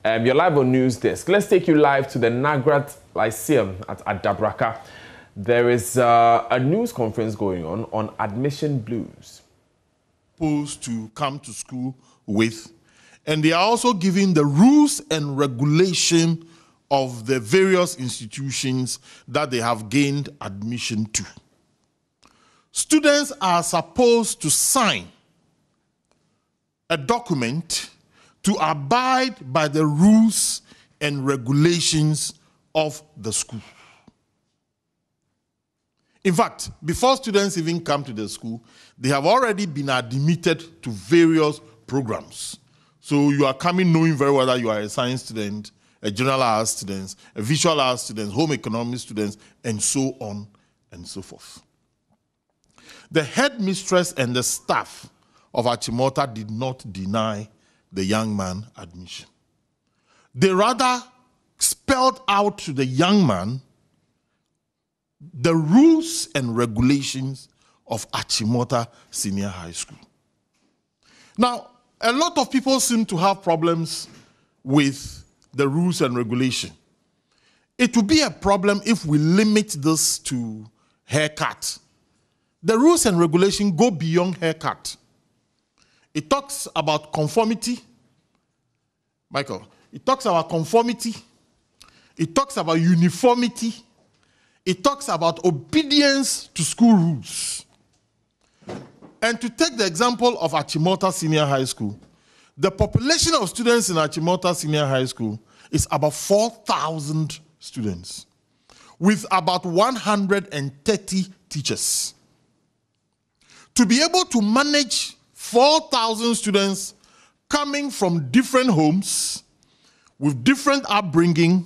You're live on News Desk. Let's take you live to the Nagrat Lyceum at Adabraka. There is a news conference going on admission blues. Supposed to come to school with, and they are also giving the rules and regulation of the various institutions that they have gained admission to. Students are supposed to sign a document to abide by the rules and regulations of the school. In fact, before students even come to the school, they have already been admitted to various programs. So you are coming knowing very well that you are a science student, a general arts student, a visual arts student, home economics students, and so on and so forth. The headmistress and the staff of Achimota did not deny the young man admission. They rather spelled out to the young man the rules and regulations of Achimota Senior High School. Now, a lot of people seem to have problems with the rules and regulation. It will be a problem if we limit this to haircut. The rules and regulation go beyond haircut. It talks about conformity. Michael, it talks about conformity. It talks about uniformity. It talks about obedience to school rules. And to take the example of Achimota Senior High School, the population of students in Achimota Senior High School is about 4,000 students, with about 130 teachers. To be able to manage 4,000 students coming from different homes, with different upbringing,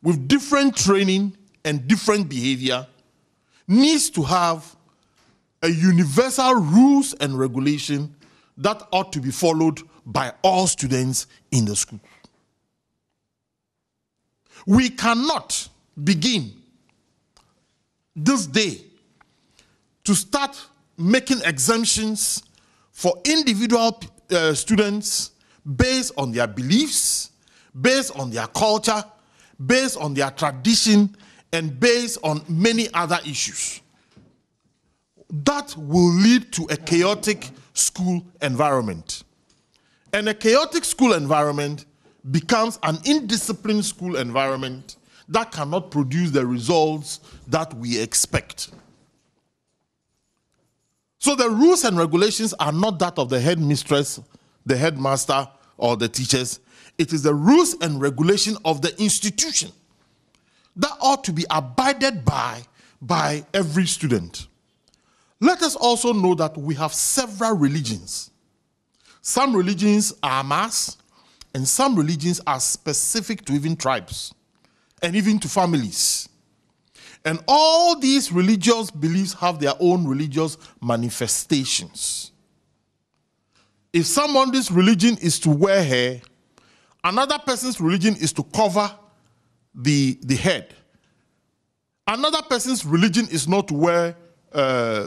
with different training and different behavior, needs to have a universal rules and regulation that ought to be followed by all students in the school. We cannot begin this day to start making exemptions for individual students based on their beliefs, based on their culture, based on their tradition, and based on many other issues. That will lead to a chaotic school environment. And a chaotic school environment becomes an indisciplined school environment that cannot produce the results that we expect. So the rules and regulations are not that of the headmistress, the headmaster, or the teachers. It is the rules and regulation of the institution that ought to be abided by every student. Let us also know that we have several religions. Some religions are mass, and some religions are specific to even tribes, and even to families. And all these religious beliefs have their own religious manifestations. If someone's religion is to wear hair, another person's religion is to cover the head. Another person's religion is not to wear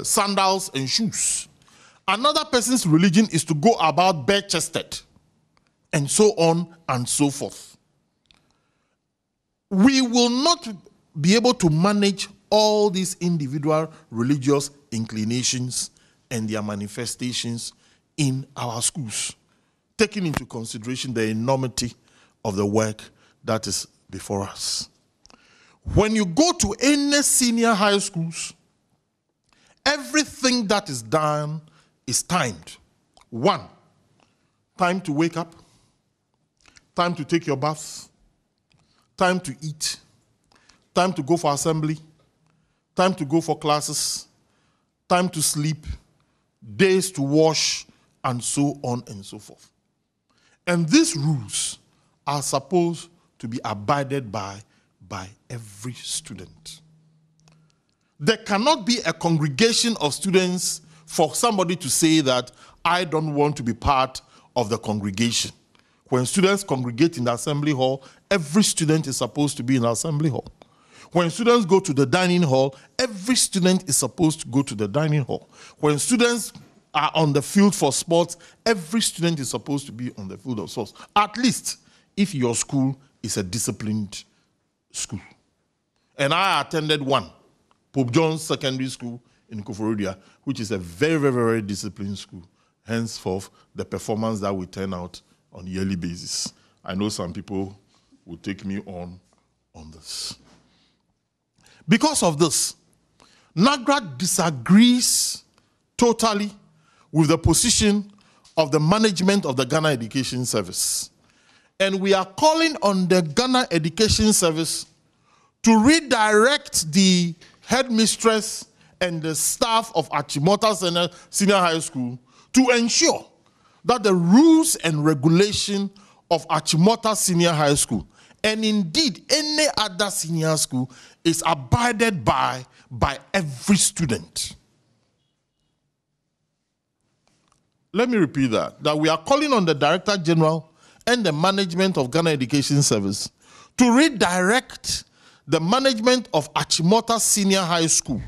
sandals and shoes. Another person's religion is to go about bare-chested, and so on and so forth. We will not be able to manage all these individual religious inclinations and their manifestations in our schools, taking into consideration the enormity of the work that is before us. When you go to any senior high schools, everything that is done is timed. 1, time to wake up, time to take your bath, time to eat, time to go for assembly, time to go for classes, time to sleep, days to wash, and so on and so forth. And these rules are supposed to be abided by every student. There cannot be a congregation of students for somebody to say that I don't want to be part of the congregation. When students congregate in the assembly hall, every student is supposed to be in the assembly hall. When students go to the dining hall, every student is supposed to go to the dining hall. When students are on the field for sports, every student is supposed to be on the field of sports. At least if your school is a disciplined school. And I attended one, Pope John's Secondary School in Koforidua, which is a very, very, very disciplined school. Henceforth, the performance that we turn out on a yearly basis. I know some people will take me on this. Because of this, NAGRA disagrees totally with the position of the management of the Ghana Education Service. And we are calling on the Ghana Education Service to redirect the headmistress and the staff of Achimota Senior High School to ensure that the rules and regulation of Achimota Senior High School, and indeed any other senior school, is abided by every student. Let me repeat that we are calling on the Director General and the management of Ghana Education Service to redirect the management of Achimota Senior High School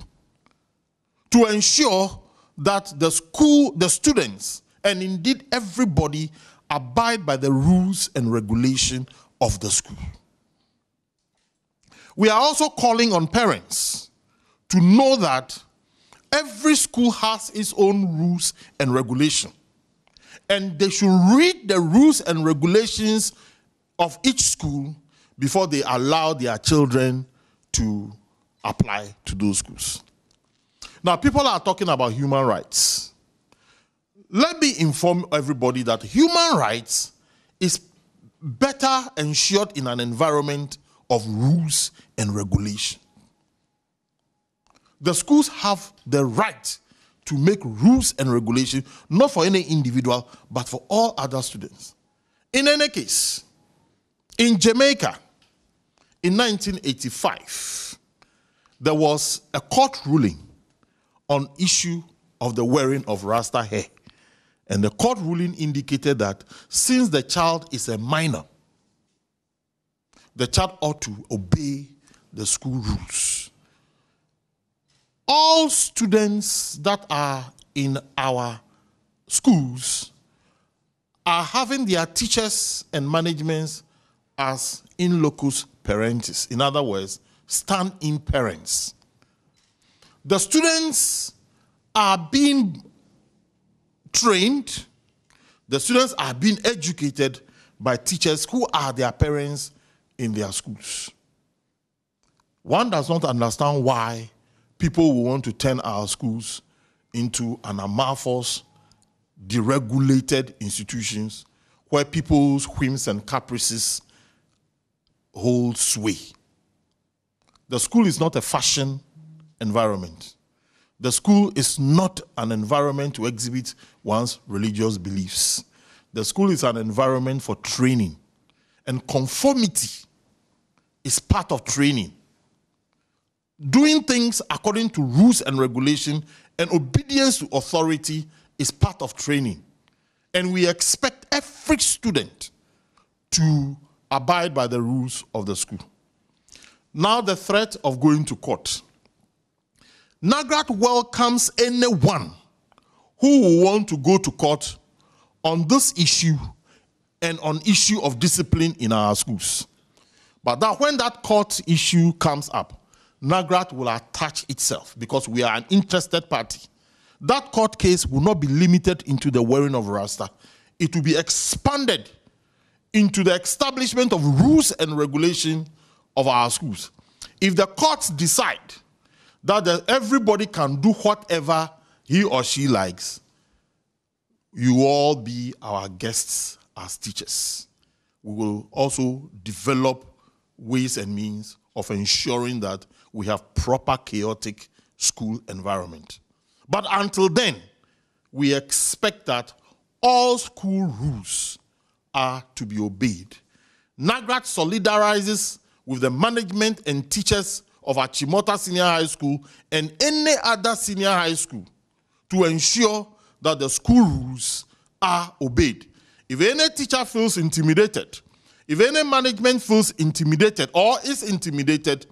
to ensure that the students, and indeed everybody, abide by the rules and regulation of the school. We are also calling on parents to know that every school has its own rules and regulation, and they should read the rules and regulations of each school before they allow their children to apply to those schools. Now, people are talking about human rights. Let me inform everybody that human rights is better ensured in an environment of rules and regulation. The schools have the right to make rules and regulation, not for any individual, but for all other students. In any case, in Jamaica, in 1985, there was a court ruling on issue of the wearing of Rasta hair. And the court ruling indicated that since the child is a minor, the child ought to obey the school rules. All students that are in our schools are having their teachers and managements as in locus parentis. In other words, stand-in parents. The students are being trained, the students are being educated by teachers who are their parents in their schools. One does not understand why people will want to turn our schools into an amorphous, deregulated institutions where people's whims and caprices hold sway. The school is not a fashion environment. The school is not an environment to exhibit one's religious beliefs. The school is an environment for training, and conformity is part of training. Doing things according to rules and regulation and obedience to authority is part of training. And we expect every student to abide by the rules of the school. Now, the threat of going to court. NAGRAT welcomes anyone who will want to go to court on this issue and on issue of discipline in our schools. But that when that court issue comes up, NAGRAT will attach itself because we are an interested party. That court case will not be limited into the wearing of Rasta. It will be expanded into the establishment of rules and regulation of our schools. If the courts decide that everybody can do whatever he or she likes, you will all be our guests as teachers. We will also develop ways and means of ensuring that we have proper chaotic school environment. But until then, we expect that all school rules are to be obeyed. NAGRAT solidarizes with the management and teachers of Achimota Senior High School and any other senior high school to ensure that the school rules are obeyed. If any teacher feels intimidated, if any management feels intimidated or is intimidated,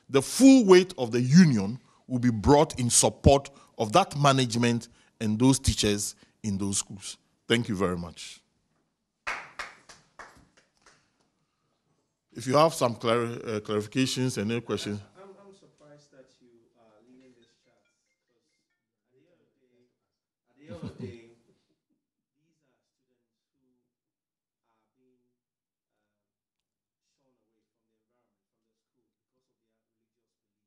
the full weight of the union will be brought in support of that management and those teachers in those schools. Thank you very much. if you have some clarifications and any questions. I'm surprised that you are leading this chat because at the end of the day,